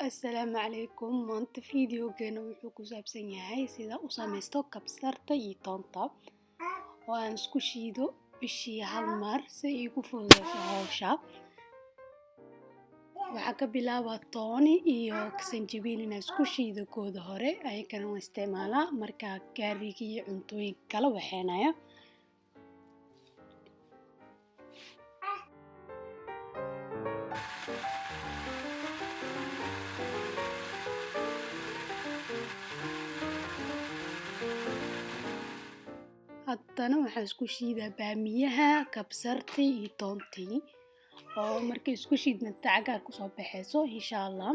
Assalaamu calaykum. Maanta fiidiyogeena wuxuu ku saabsan yahay sida u samaysto kabsarta iyo toonta oo aan isku shiido bishii hal mar si ay igu fududaato hawsha. Waxaa ka bilaabaa tooni iyo sanjabiil inaan isku shiido kooda hore ayagana waan isticmaalaa markaa gaariga iyo cuntooyinka kala waxeenaya. haddana waxaan isku shiidaa baamiyaha, kabsartii iyo toontii oo markay isku shiidmata cagaar kusoo baxayso insha Allah.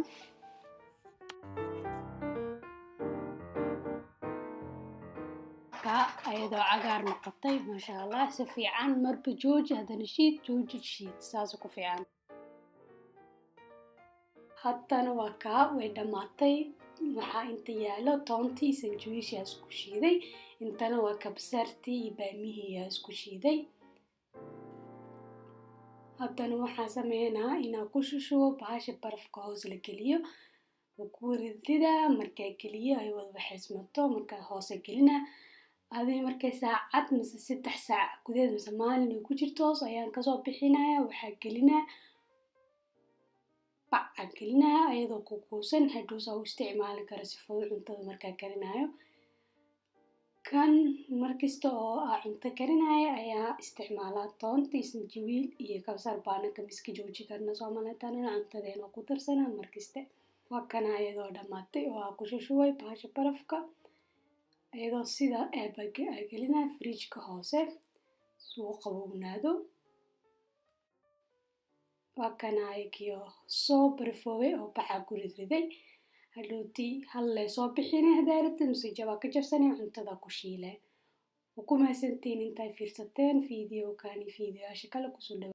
ayadoo cagaar noqotay masha Allah si fiican marba jooji haddana shiid saas ku fiican. haddana waa way dhamaatay. waxaa inta yaalo toontii sanjabiisha isku shiiday, intana waa kabsartii iyo baamiyihii isku shiiday. haddana waxaan sameynaa inaan ku shushubo bahasha barafka hoos la geliyo oo ku ridaa markaa geliyo ay wada waxaysmato markaa hoos gelina adii markay saacad mise 3 saac gudaheed mise maalin ay ku jirto ayaan kasoo bixinayaa. waxaa gelinaa bac gelinaa ayadoo ku kuusan hadhow saa u isticmaali karo si fudud cuntada markaa karinayo. kan markasta oo aan cunto karinayo ayaa isticmaalaa toonta iyo sanjabiil iyo kabsar baana ka miski jooji karna Soomaalitaan cuntadeena ku darsanaa markasta. waa kana ayadoo dhamaatay oo aan ku shushubay bahasha barafka ayadoo sida gelinaa fridge-ka hoose suu qabownaado. waa kana ayagiyo soo barfoobay oo baca ku riday hadhowtii hal lay soo bixinay hadaarada mise jabaa ka jabsanay cuntada ku shiilay. ku mahadsantiin intaay fiirsateen fiidiyowgaani fiidiyoyaasha kale kusoo dhawaada.